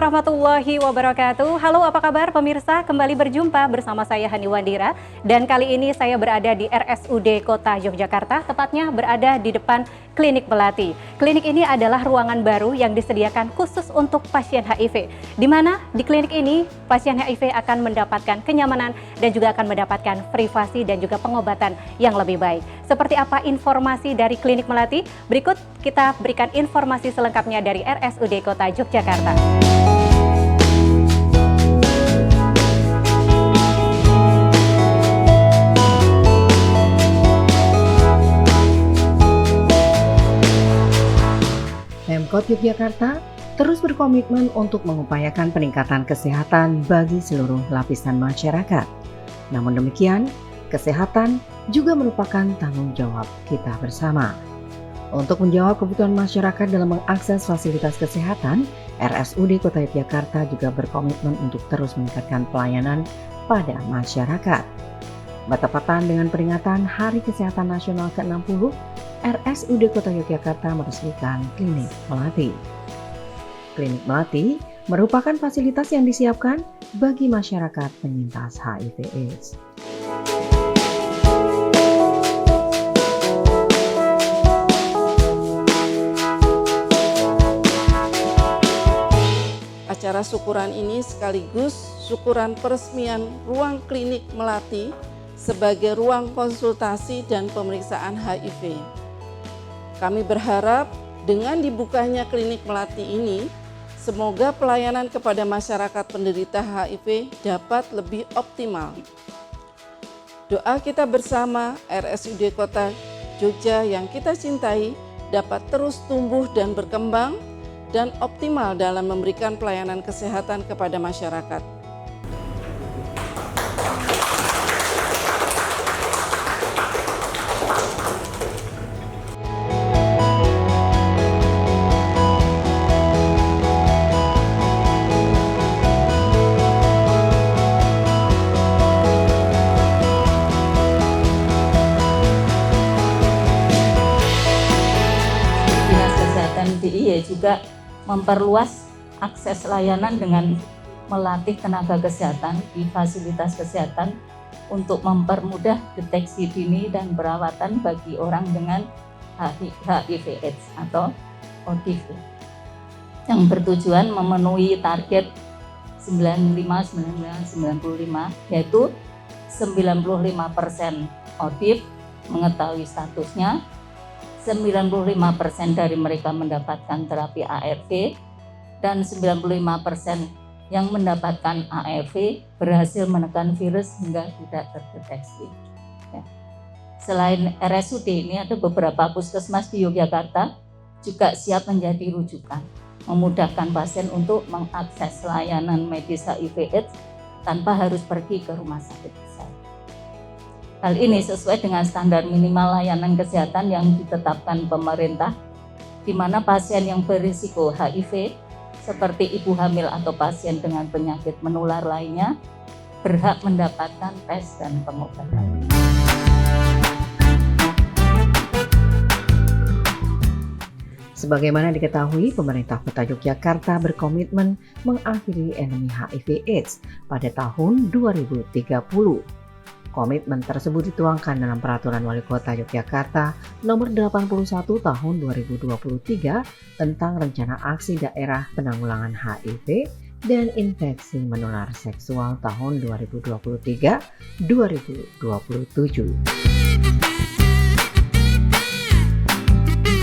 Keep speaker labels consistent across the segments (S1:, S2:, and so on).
S1: warahmatullahi wabarakatuh. Halo, apa kabar pemirsa? Kembali berjumpa bersama saya Hani Wandira. Dan kali ini saya berada di RSUD Kota Yogyakarta, tepatnya berada di depan Klinik Melati. Klinik ini adalah ruangan baru yang disediakan khusus untuk pasien HIV. Di mana di klinik ini pasien HIV akan mendapatkan kenyamanan dan juga akan mendapatkan privasi dan juga pengobatan yang lebih baik. Seperti apa informasi dari Klinik Melati? Berikut kita berikan informasi selengkapnya dari RSUD Kota Yogyakarta.
S2: Pemkot Yogyakarta terus berkomitmen untuk mengupayakan peningkatan kesehatan bagi seluruh lapisan masyarakat. Namun demikian, kesehatan juga merupakan tanggung jawab kita bersama. Untuk menjawab kebutuhan masyarakat dalam mengakses fasilitas kesehatan, RSUD Kota Yogyakarta juga berkomitmen untuk terus meningkatkan pelayanan pada masyarakat. Bertepatan dengan peringatan Hari Kesehatan Nasional ke-60, RSUD Kota Yogyakarta meresmikan Klinik Melati. Klinik Melati merupakan fasilitas yang disiapkan bagi masyarakat penyintas HIV/AIDS.
S3: Acara syukuran ini sekaligus syukuran peresmian ruang Klinik Melati sebagai ruang konsultasi dan pemeriksaan HIV. Kami berharap dengan dibukanya Klinik Melati ini, semoga pelayanan kepada masyarakat penderita HIV dapat lebih optimal. Doa kita bersama RSUD Kota Jogja yang kita cintai dapat terus tumbuh dan berkembang dan optimal dalam memberikan pelayanan kesehatan kepada masyarakat.
S4: Dinas Kesehatan DIY juga memperluas akses layanan dengan melatih tenaga kesehatan di fasilitas kesehatan untuk mempermudah deteksi dini dan perawatan bagi orang dengan HIV/AIDS atau ODP yang bertujuan memenuhi target 95-95 yaitu 95% ODP mengetahui statusnya, 95% dari mereka mendapatkan terapi ARV dan 95% yang mendapatkan ARV berhasil menekan virus hingga tidak terdeteksi. Ya. Selain RSUD ini ada beberapa puskesmas di Yogyakarta juga siap menjadi rujukan, memudahkan pasien untuk mengakses layanan medis HIV/AIDS tanpa harus pergi ke rumah sakit besar. Hal ini sesuai dengan standar minimal layanan kesehatan yang ditetapkan pemerintah, di mana pasien yang berisiko HIV, seperti ibu hamil atau pasien dengan penyakit menular lainnya, berhak mendapatkan tes dan pengobatan.
S2: Sebagaimana diketahui, pemerintah Kota Yogyakarta berkomitmen mengakhiri endemi HIV/AIDS pada tahun 2030. Komitmen tersebut dituangkan dalam Peraturan Wali Kota Yogyakarta Nomor 81 Tahun 2023 tentang Rencana Aksi Daerah Penanggulangan HIV dan Infeksi Menular Seksual tahun 2023-2027.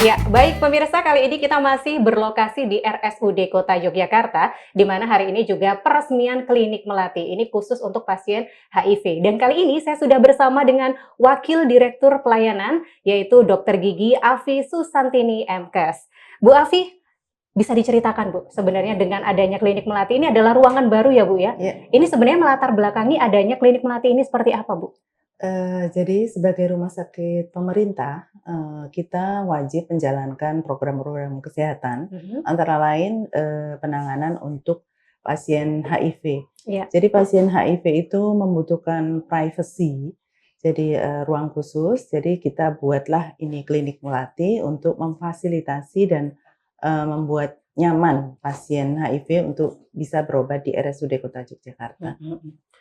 S1: Ya, baik pemirsa, kali ini kita masih berlokasi di RSUD Kota Yogyakarta, di mana hari ini juga peresmian Klinik Melati. Ini khusus untuk pasien HIV. Dan kali ini saya sudah bersama dengan Wakil Direktur Pelayanan, yaitu Dr. Gigi Afi Susantini MKes. Bu Afi, bisa diceritakan Bu, sebenarnya dengan adanya Klinik Melati ini adalah ruangan baru ya Bu ya?
S5: Ya.
S1: Ini sebenarnya melatar belakangi adanya Klinik Melati ini seperti apa Bu?
S5: Jadi sebagai rumah sakit pemerintah, kita wajib menjalankan program-program kesehatan, antara lain penanganan untuk pasien HIV.
S1: Ya.
S5: Jadi pasien HIV itu membutuhkan privacy, jadi ruang khusus. Jadi kita buatlah ini Klinik Melati untuk memfasilitasi dan membuat nyaman pasien HIV untuk bisa berobat di RSUD Kota Yogyakarta.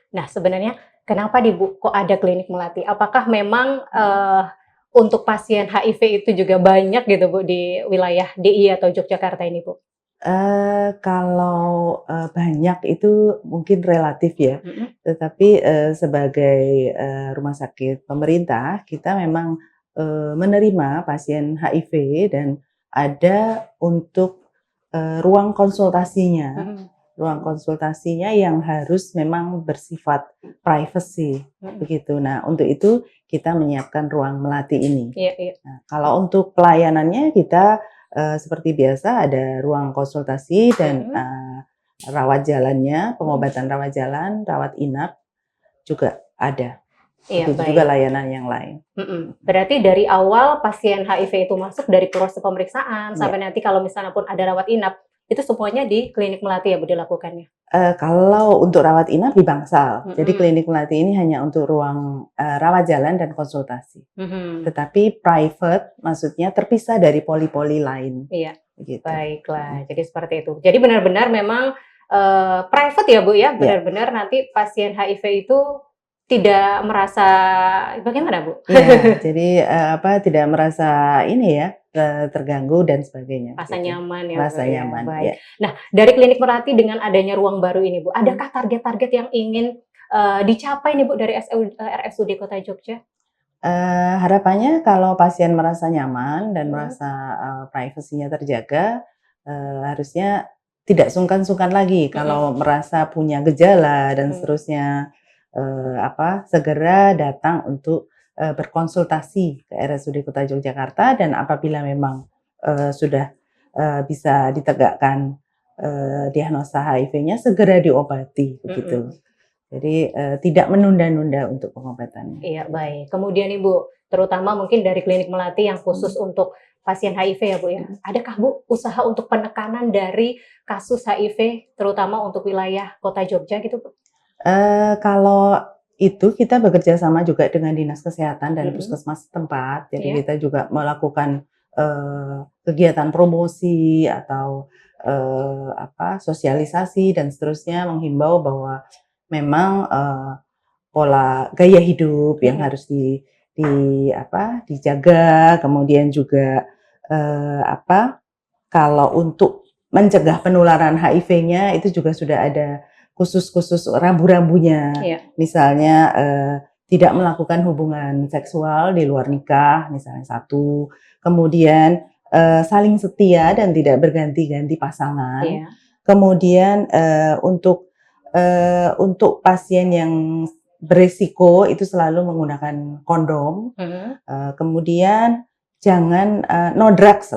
S1: Nah, sebenarnya kenapa nih Bu kok ada klinik melati? Apakah memang untuk pasien HIV itu juga banyak gitu Bu di wilayah DI atau Yogyakarta ini Bu?
S5: Kalau banyak itu mungkin relatif ya, tetapi sebagai rumah sakit pemerintah kita memang menerima pasien HIV dan ada untuk ruang konsultasinya. Ruang konsultasinya yang harus memang bersifat privacy begitu. Nah, untuk itu kita menyiapkan ruang melati ini. Nah, kalau untuk pelayanannya kita seperti biasa ada ruang konsultasi dan rawat jalannya, pengobatan rawat jalan, rawat inap juga ada. Begitu juga layanan yang lain.
S1: Berarti dari awal pasien HIV itu masuk dari proses pemeriksaan sampai nanti kalau misalnya pun ada rawat inap, itu semuanya di klinik melati ya Bu dilakukannya?
S5: Kalau untuk rawat inap di Bangsal, jadi klinik melati ini hanya untuk ruang rawat jalan dan konsultasi. Tetapi private, maksudnya terpisah dari poli-poli lain.
S1: Iya.
S5: Gitu.
S1: Baiklah, jadi seperti itu. Jadi benar-benar memang private ya Bu ya, benar-benar nanti pasien HIV itu tidak merasa bagaimana Bu?
S5: Ya, jadi tidak merasa ini ya terganggu dan sebagainya.
S1: Rasa
S5: gitu.
S1: nyaman ya.
S5: Rasa
S1: Bu,
S5: nyaman.
S1: Baik.
S5: Ya.
S1: Nah, dari klinik melati dengan adanya ruang baru ini Bu, adakah target-target yang ingin dicapai nih Bu dari RSUD Kota Jogja?
S5: Harapannya kalau pasien merasa nyaman dan merasa privasinya terjaga, harusnya tidak sungkan-sungkan lagi kalau merasa punya gejala dan seterusnya, segera datang untuk berkonsultasi ke RSUD Kota Yogyakarta dan apabila memang sudah bisa ditegakkan diagnosa HIV-nya segera diobati begitu. Jadi tidak menunda-nunda untuk pengobatannya.
S1: Iya, baik. Kemudian Ibu, terutama mungkin dari klinik melati yang khusus untuk pasien HIV ya Bu ya. Adakah Bu usaha untuk penekanan dari kasus HIV terutama untuk wilayah Kota Jogja gitu Bu?
S5: Kalau itu kita bekerja sama juga dengan Dinas Kesehatan dan puskesmas setempat. Jadi kita juga melakukan kegiatan promosi atau sosialisasi dan seterusnya, menghimbau bahwa memang pola gaya hidup yang harus dijaga, kemudian juga kalau untuk mencegah penularan HIV-nya itu juga sudah ada khusus rambu-rambunya. Misalnya tidak melakukan hubungan seksual di luar nikah, misalnya satu. Kemudian saling setia dan tidak berganti-ganti pasangan. Kemudian untuk pasien yang berisiko itu selalu menggunakan kondom. Kemudian jangan no drugs,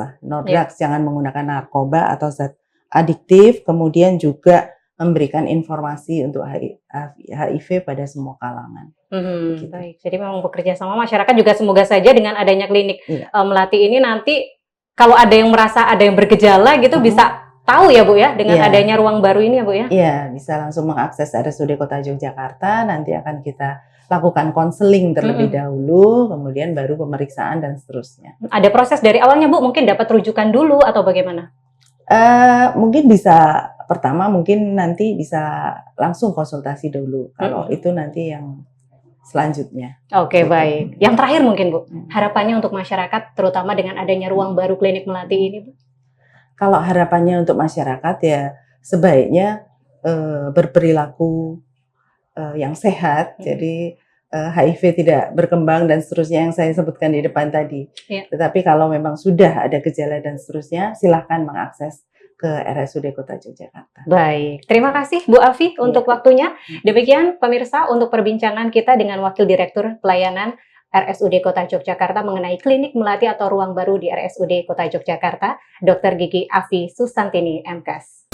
S5: jangan menggunakan narkoba atau zat adiktif. Kemudian juga memberikan informasi untuk HIV pada semua kalangan.
S1: Gitu. Baik, jadi memang bekerja sama masyarakat juga semoga saja dengan adanya klinik melati ini nanti kalau ada yang merasa ada yang bergejala gitu bisa tahu ya Bu ya dengan adanya ruang baru ini ya Bu ya?
S5: Iya, bisa langsung mengakses RSUD Kota Yogyakarta, nanti akan kita lakukan konseling terlebih dahulu, kemudian baru pemeriksaan dan seterusnya.
S1: Ada proses dari awalnya Bu, mungkin dapat rujukan dulu atau bagaimana?
S5: Mungkin bisa, pertama mungkin nanti bisa langsung konsultasi dulu, kalau itu nanti yang selanjutnya.
S1: Oke, baik. Yang terakhir mungkin Bu, harapannya untuk masyarakat terutama dengan adanya ruang baru klinik melati ini Bu?
S5: Kalau harapannya untuk masyarakat ya sebaiknya berperilaku yang sehat, jadi HIV tidak berkembang dan seterusnya yang saya sebutkan di depan tadi. Tetapi kalau memang sudah ada gejala dan seterusnya, silahkan mengakses ke RSUD Kota Yogyakarta.
S1: Baik, terima kasih Bu Afi untuk waktunya. Demikian pemirsa untuk perbincangan kita dengan Wakil Direktur Pelayanan RSUD Kota Yogyakarta mengenai klinik melati atau ruang baru di RSUD Kota Yogyakarta, Dr. Gigi Afi Susantini, MKes.